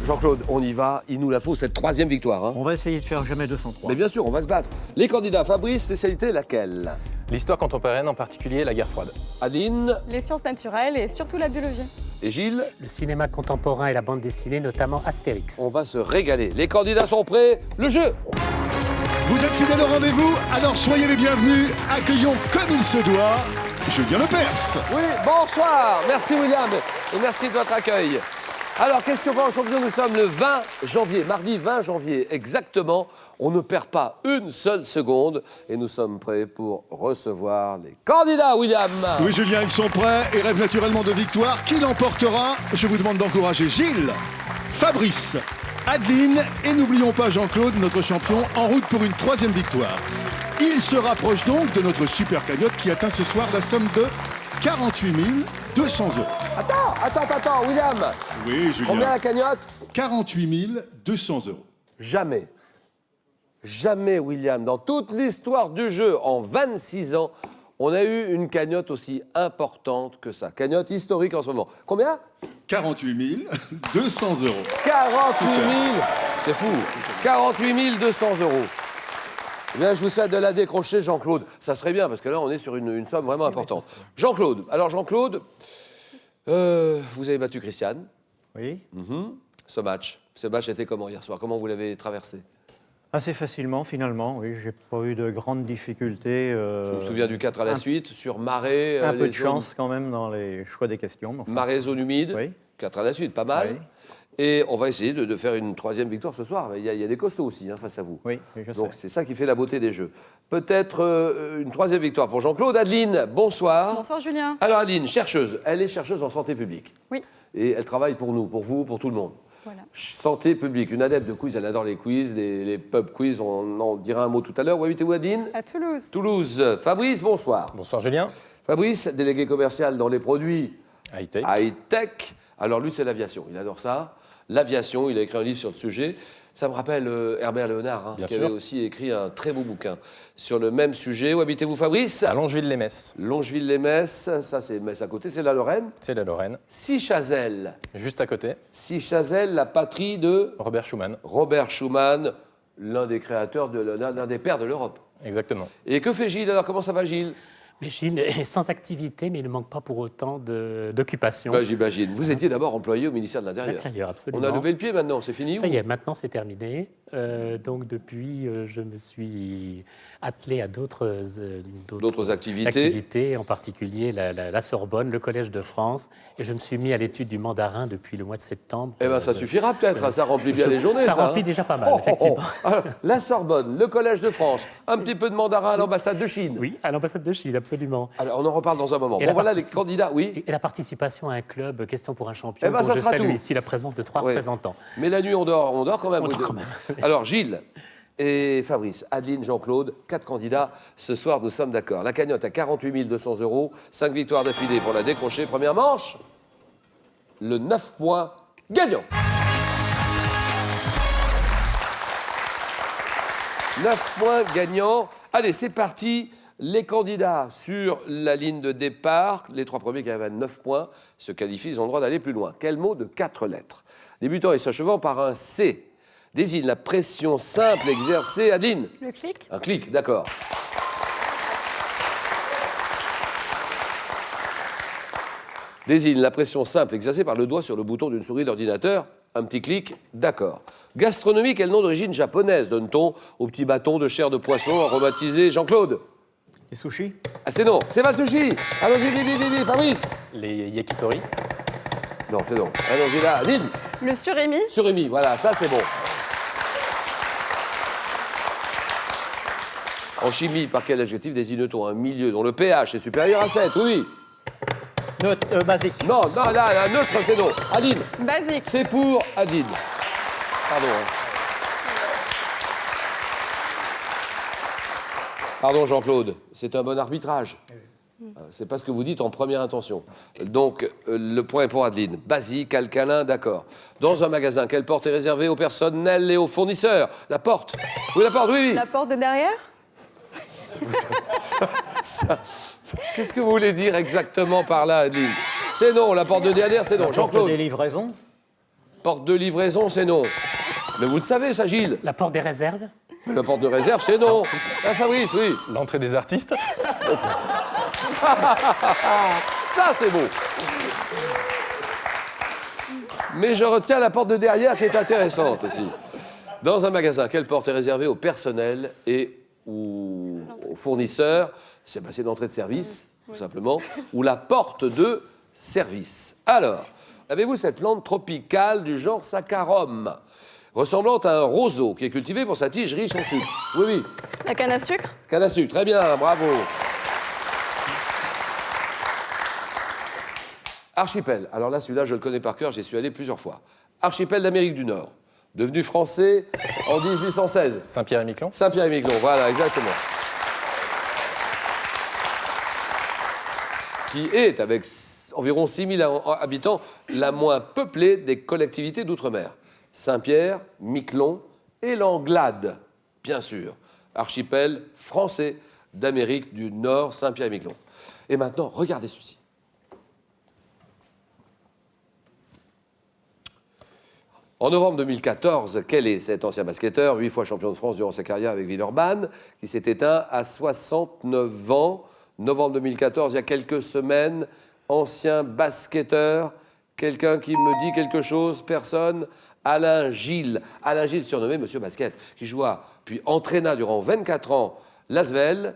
Jean-Claude, on y va, il nous la faut, cette troisième victoire. Hein. On va essayer de faire jamais 203. Mais bien sûr, on va se battre. Les candidats, Fabrice, spécialité laquelle? L'histoire contemporaine, en particulier la guerre froide. Adeline Les sciences naturelles et surtout la biologie. et Gilles, Le cinéma contemporain et la bande dessinée, notamment Astérix. on va se régaler. Les candidats sont prêts, le jeu! Vous êtes fidèles au rendez-vous, alors soyez les bienvenus. Accueillons comme il se doit Julien Lepers. Oui, bonsoir. Merci William et merci de votre accueil. Alors, question pour un champion, nous sommes le 20 janvier, mardi 20 janvier exactement. On ne perd pas une seule seconde et nous sommes prêts pour recevoir les candidats, William. Oui Julien, ils sont prêts et rêvent naturellement de victoire. Qui l'emportera? Je vous demande d'encourager Gilles, Fabrice, Adeline et n'oublions pas Jean-Claude, notre champion, en route pour une troisième victoire. Il se rapproche donc de notre super cagnotte qui atteint ce soir la somme de 48 200 euros. Attends, William. Oui Combien Julien, la cagnotte? 48 200 euros. Jamais, William, dans toute l'histoire du jeu, en 26 ans, on a eu une cagnotte aussi importante que ça. Cagnotte historique en ce moment. Combien? 48 200 euros. 48 000, c'est fou, 48 200 euros. Eh bien, je vous souhaite de la décrocher, Jean-Claude. Ça serait bien, parce que là, on est sur une somme vraiment importante. Jean-Claude, alors Jean-Claude, vous avez battu Christiane. Oui. Ce match était comment hier soir? Comment vous l'avez traversé? Assez facilement, finalement. Oui, j'ai pas eu de grandes difficultés. Je me souviens du 4 à la suite, sur marée. Un peu les de chance quand même dans les choix des questions. mais enfin, Marée, zone humide. Oui. 4 à la suite, pas mal. Oui. Et on va essayer de faire une troisième victoire ce soir. Il y a des costauds aussi hein, face à vous. Oui, je Donc sais. c'est ça qui fait la beauté des jeux. Peut-être une troisième victoire pour Jean-Claude. Adeline, bonsoir. Bonsoir Julien. Alors Adeline, chercheuse. Elle est chercheuse en santé publique. Oui, Et elle travaille pour nous, pour vous, pour tout le monde. voilà. Santé publique, une adepte de quiz, elle adore les quiz, les pub quiz, on en dira un mot tout à l'heure. Où habitez-vous Adeline? À Toulouse. Toulouse. Fabrice, bonsoir. Bonsoir Julien. Fabrice, délégué commercial dans les produits High-tech. high-tech. Alors lui, c'est l'aviation, il adore ça. L'aviation, il a écrit un livre sur le sujet. Ça me rappelle Herbert Léonard, Bien qui sûr. avait aussi écrit un très beau bouquin sur le même sujet. Où habitez-vous Fabrice? À Longeville-les-Metz. Longeville-les-Metz, ça c'est Metz à côté, c'est la Lorraine. C'est la Lorraine. Sichazel. Juste à côté, Sichazel, la patrie de Robert Schumann. Robert Schuman, l'un des créateurs, l'un des pères de l'Europe. Exactement. Et que fait Gilles alors? Comment ça va Gilles? Mais Gilles est sans activité, mais il ne manque pas pour autant d'occupation. Bah, j'imagine. Vous étiez d'abord employé au ministère de l'Intérieur. L'intérieur, On absolument. a levé le pied maintenant, c'est fini? Ça ou- y est, maintenant c'est terminé. Donc depuis, je me suis attelé à d'autres activités. en particulier la Sorbonne, le Collège de France, et je me suis mis à l'étude du mandarin depuis le mois de septembre. Eh bien, ça suffira peut-être, ça remplit bien les journées, Ça ça. remplit hein. déjà pas mal, effectivement. Alors, la Sorbonne, le Collège de France, un petit peu de mandarin à l'ambassade de Chine. Oui, à l'ambassade de Chine, absolument. Alors, on en reparle dans un moment. Et Bon, la voilà les partici- candidats, oui. Et la participation à un club, question pour un champion, Eh ben, dont ça je sera salue tout. ici la présence de 3 Oui. représentants. Mais la nuit, on dort quand même. On vous dort deux. quand même. Alors, Gilles et Fabrice, Adeline, Jean-Claude, 4 candidats. Ce soir, nous sommes d'accord. La cagnotte à 48 200 euros, 5 victoires d'affilée pour la décrocher. Première manche, le 9 points gagnant. 9 points gagnants. Allez, c'est parti. Les candidats sur la ligne de départ, les 3 premiers qui arrivent à 9 points, se qualifient, ils ont le droit d'aller plus loin. Quel mot de 4 lettres? Débutant et s'achevant par un C. Désigne la pression simple exercée. Adeline? Le clic. Un clic, d'accord. Désigne la pression simple exercée par le doigt sur le bouton d'une souris d'ordinateur. Un petit clic, d'accord. Gastronomie, quel nom d'origine japonaise donne-t-on au petit bâton de chair de poisson aromatisé? Jean-Claude? Les sushis? Ah, c'est non, c'est pas le sushi. Allons-y, vite, Fabrice? Les yakitori. Non, c'est non. Allons-y là, Adeline? Le surimi. Surimi, voilà, ça c'est bon. En chimie, par quel adjectif désigne-t-on un milieu dont le pH est supérieur à 7? Oui. Basique. Non, là, un neutre, c'est non. Adeline, Basique. c'est pour Adeline. Pardon. hein. Pardon, Jean-Claude, c'est un bon arbitrage. C'est pas ce que vous dites en première intention. Donc, le point est pour Adeline. Basique, alcalin, d'accord. Dans un magasin, quelle porte est réservée au personnel et aux fournisseurs? La porte. Oui, la porte, oui. La porte de derrière. Qu'est-ce que vous voulez dire exactement par là, Adeline? C'est non, la porte de derrière, c'est non. Porte Jean-Claude. des livraisons? Porte de livraison, c'est non. Mais vous le savez, ça, Gilles. La porte des réserves? Mais la porte de réserve, c'est non. Ah, Fabrice, oui. L'entrée des artistes. Ça, c'est beau. Mais je retiens la porte de derrière qui est intéressante aussi. Dans un magasin, quelle porte est réservée au personnel et aux fournisseurs? C'est l'entrée de service, tout simplement, ou la porte de service. Alors, avez-vous cette plante tropicale du genre Saccharum, ressemblant à un roseau qui est cultivé pour sa tige riche en sucre? Oui, oui. La canne à sucre? Canne à sucre, très bien, bravo. Archipel. Alors là, celui-là, je le connais par cœur, j'y suis allé plusieurs fois. Archipel d'Amérique du Nord, devenu français en 1816. Saint-Pierre-et-Miquelon. Saint-Pierre-et-Miquelon, voilà, exactement. Qui est, avec environ 6000 habitants, la moins peuplée des collectivités d'outre-mer. Saint-Pierre, Miquelon et l'Anglade, bien sûr. Archipel français d'Amérique du Nord, Saint-Pierre-et-Miquelon. Et maintenant, regardez ceci. En novembre 2014, quel est cet ancien basketteur, 8 fois champion de France durant sa carrière avec Villeurbanne, qui s'est éteint à 69 ans? Novembre 2014, il y a quelques semaines, ancien basketteur, quelqu'un qui me dit quelque chose, personne? Alain Gilles. Alain Gilles, surnommé Monsieur Basket, qui joua, puis entraîna durant 24 ans l'Asvel.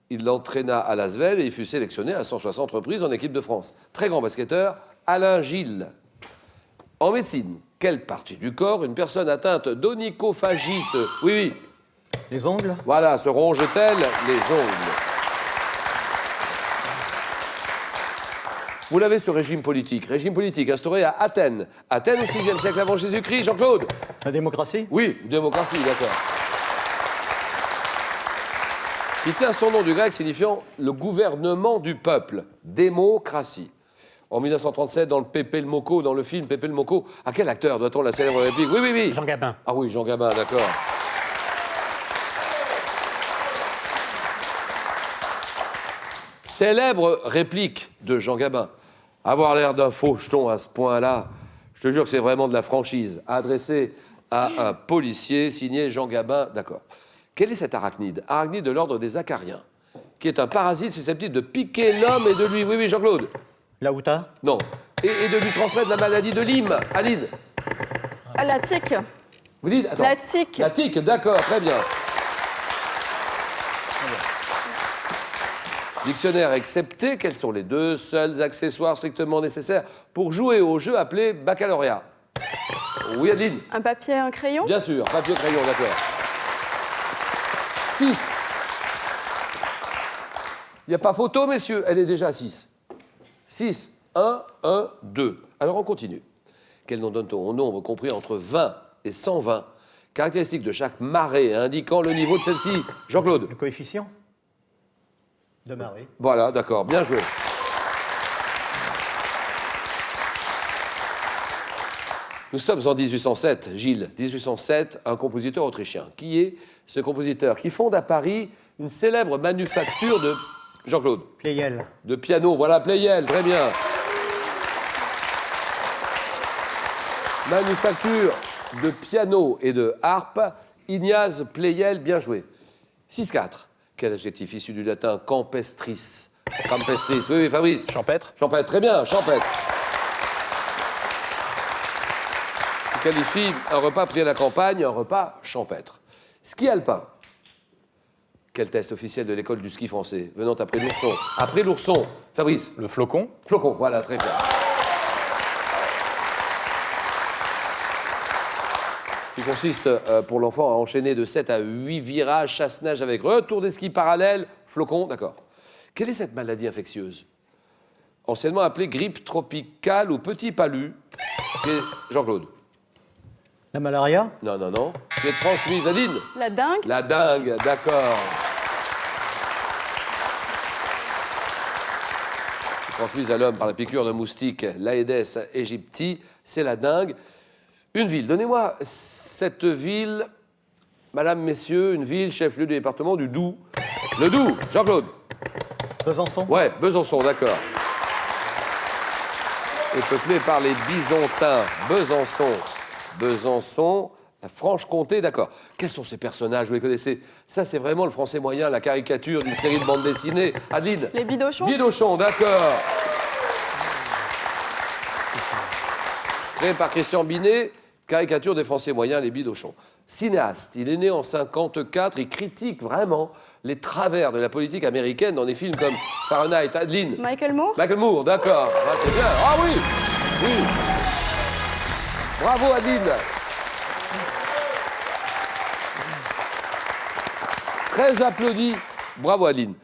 Il l'entraîna à l'Asvel et il fut sélectionné à 160 reprises en équipe de France. Très grand basketteur, Alain Gilles. En médecine, quelle partie du corps une personne atteinte d'onychophagie se... Oui, oui. Les ongles? Voilà, se ronge-t-elle les ongles? Vous l'avez, ce régime politique instauré à Athènes. Athènes au 6e siècle avant Jésus-Christ, Jean-Claude? La démocratie? Oui, démocratie, d'accord. Qui tient son nom du grec signifiant le gouvernement du peuple. Démocratie. En 1937, dans le Pépé le Moko, dans le film Pépé le Moko, à quel acteur doit-on la célèbre réplique? Oui, oui, oui. Jean Gabin. Ah oui, Jean Gabin, d'accord. Célèbre réplique de Jean Gabin. Avoir l'air d'un faucheton à ce point-là, je te jure que c'est vraiment de la franchise. Adressé à un policier, signé Jean Gabin, d'accord. Quel est cet arachnide? Arachnide de l'ordre des acariens, qui est un parasite susceptible de piquer l'homme et de lui... Oui, oui, Jean-Claude? La outa? Non. Et de lui transmettre la maladie de Lyme. Aline? Ah, la tique. Vous dites? Attends. La tique. La tique, d'accord, très bien. Dictionnaire excepté, quels sont les deux seuls accessoires strictement nécessaires pour jouer au jeu appelé baccalauréat? Oui, Adeline? Un papier, un crayon? Bien sûr, papier, crayon, d'accord. 6. Il n'y a pas photo, messieurs, elle est déjà à 6. 6, 1, 1, 2. Alors on continue. Quel nom donne-t-on au nombre compris entre 20 et 120? Caractéristique de chaque marée indiquant le niveau de celle-ci. Jean-Claude? Le coefficient de marée. Voilà, d'accord, bien joué. Nous sommes en 1807, Gilles. 1807, un compositeur autrichien. Qui est ce compositeur qui fonde à Paris une célèbre manufacture de... Jean-Claude? Pleyel. De piano, voilà, Pleyel, très bien. Manufacture de piano et de harpe, Ignaz Pleyel, bien joué. 6-4. Quel adjectif issu du latin campestris? Campestris, oui, oui, Fabrice. Champêtre. Champêtre, très bien, champêtre. Qui qualifie un repas pris à la campagne, un repas champêtre. Ski alpin. Quel test officiel de l'école du ski français, venant après l'ourson? Après l'ourson, Fabrice? Le flocon. Flocon, voilà, très bien. Qui consiste pour l'enfant à enchaîner de 7 à 8 virages chasse-neige avec retour des skis parallèles. Flocon, d'accord. Quelle est cette maladie infectieuse? Anciennement appelée grippe tropicale ou petit palu. Qui est... Jean-Claude? La malaria? Non, non, non. Qui est transmise, Aline? La dingue? La dingue, d'accord. Transmise à l'homme par la piqûre d'un moustique, l'Aedes aegypti, c'est la dingue. Une ville, donnez-moi cette ville, madame, messieurs, une ville, chef-lieu du département du Doubs. Le Doubs, Jean-Claude? Besançon? Ouais, Besançon, d'accord. est peuplée par les Bisontins. Besançon, la Franche-Comté, d'accord. Quels sont ces personnages, vous les connaissez? Ça, c'est vraiment le français moyen, la caricature d'une série de bandes dessinées. Adeline? Les Bidochons. Bidochon, d'accord. Créé par Christian Binet, caricature des Français moyens, les Bidochons. Cinéaste, il est né en 1954, il critique vraiment les travers de la politique américaine dans des films comme Fahrenheit. Adeline? Michael Moore. Michael Moore, d'accord. Ah, c'est bien. Ah oui, oui. Bravo Adeline. Très applaudi. Bravo Adeline.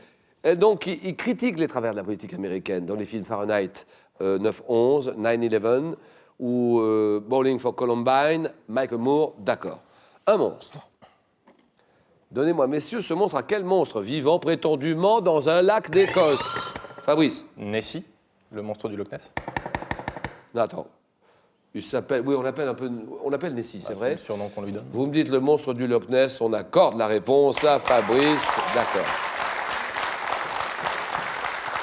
Et donc, il critique les travers de la politique américaine dans les films Fahrenheit 9/11, 9/11 ou Bowling for Columbine. Michael Moore, d'accord. Un monstre. Donnez-moi, messieurs, ce monstre à quel monstre vivant prétendument dans un lac d'Écosse? Fabrice? Nessie, le monstre du Loch Ness. Non, attends. Il s'appelle... Oui, on l'appelle Nessie, c'est vrai. C'est le surnom qu'on lui donne. Vous me dites le monstre du Loch Ness, on accorde la réponse à Fabrice. D'accord.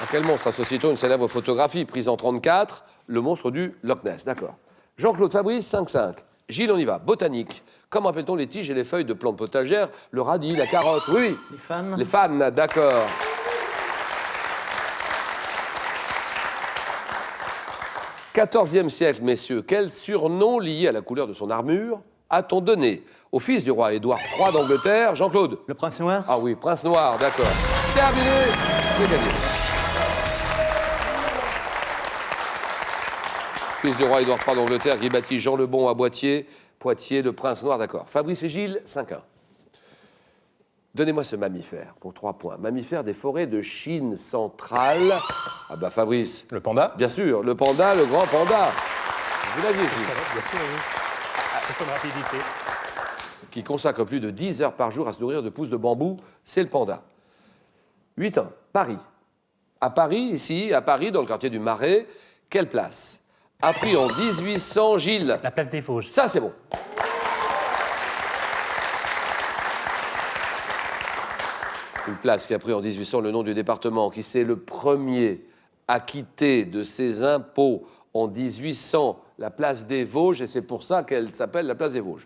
À quel monstre associe-t-on une célèbre photographie prise en 1934? Le monstre du Loch Ness, d'accord. Jean-Claude Fabrice, 5-5. Gilles, on y va. Botanique. Comment appelle-t-on les tiges et les feuilles de plantes potagères? Le radis, la carotte, oui. Les fans. Les fans, d'accord. XIVe siècle, messieurs, quel surnom lié à la couleur de son armure a-t-on donné au fils du roi Édouard III d'Angleterre, Jean-Claude? Le prince noir. Ah oui, prince noir, d'accord. Terminé, c'est gagné. Fils du roi Édouard III d'Angleterre qui bâtit Jean le Bon à Poitiers, le prince noir, d'accord. Fabrice et Gilles, 5-1. Donnez-moi ce mammifère pour 3 points. Mammifère des forêts de Chine centrale. Ah bah Fabrice. Le panda. Bien sûr, le panda, le grand panda. Vous l'aviez dit. Ça va, bien sûr, oui. Et son rapidité. Qui consacre plus de 10 heures par jour à se nourrir de pousses de bambou, c'est le panda. 8-1. Paris. À Paris, ici, à Paris, dans le quartier du Marais, quelle place a pris en 1800 Gilles? La place des Vosges. Ça, c'est bon. Une place qui a pris en 1800 le nom du département, qui s'est le premier acquitté de ses impôts en 1800, la place des Vosges, et c'est pour ça qu'elle s'appelle la place des Vosges.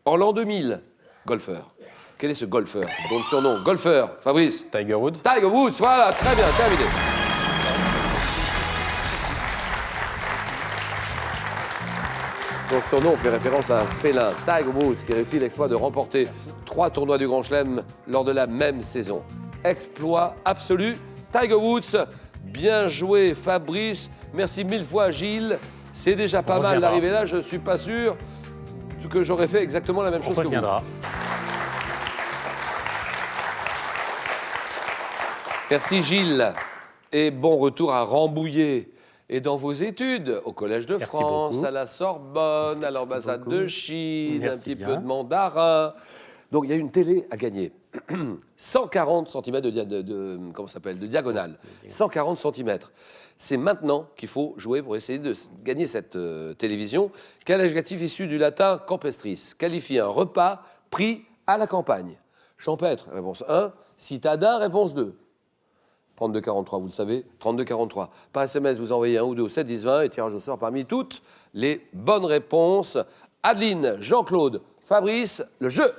En l'an 2000, golfeur. Quel est ce golfeur dont le surnom? Golfeur, Fabrice? Tiger Woods. Tiger Woods, voilà, très bien, terminé. Son surnom fait référence à un félin, Tiger Woods, qui réussit l'exploit de remporter 3 tournois du Grand Chelem lors de la même saison. Exploit absolu, Tiger Woods. Bien joué, Fabrice. Merci 1000 fois, Gilles. C'est déjà pas mal d'arriver là. Je ne suis pas sûr que j'aurais fait exactement la même chose que vous. On reviendra. Merci, Gilles. Et bon retour à Rambouillet. Et dans vos études, au Collège de Merci France, beaucoup. à la Sorbonne, à l'ambassade de Chine, Merci un petit bien. peu de mandarin. Donc il y a une télé à gagner. 140 cm de diagonale. 140 cm. C'est maintenant qu'il faut jouer pour essayer de gagner cette télévision. Quel adjectif issu du latin campestris qualifie un repas pris à la campagne? Champêtre, réponse 1. Citadin, réponse 2. 32-43, vous le savez, 32-43. Par SMS, vous envoyez 1 ou 2 au 7-10-20 et tirage au sort parmi toutes les bonnes réponses. Adeline, Jean-Claude, Fabrice, le jeu.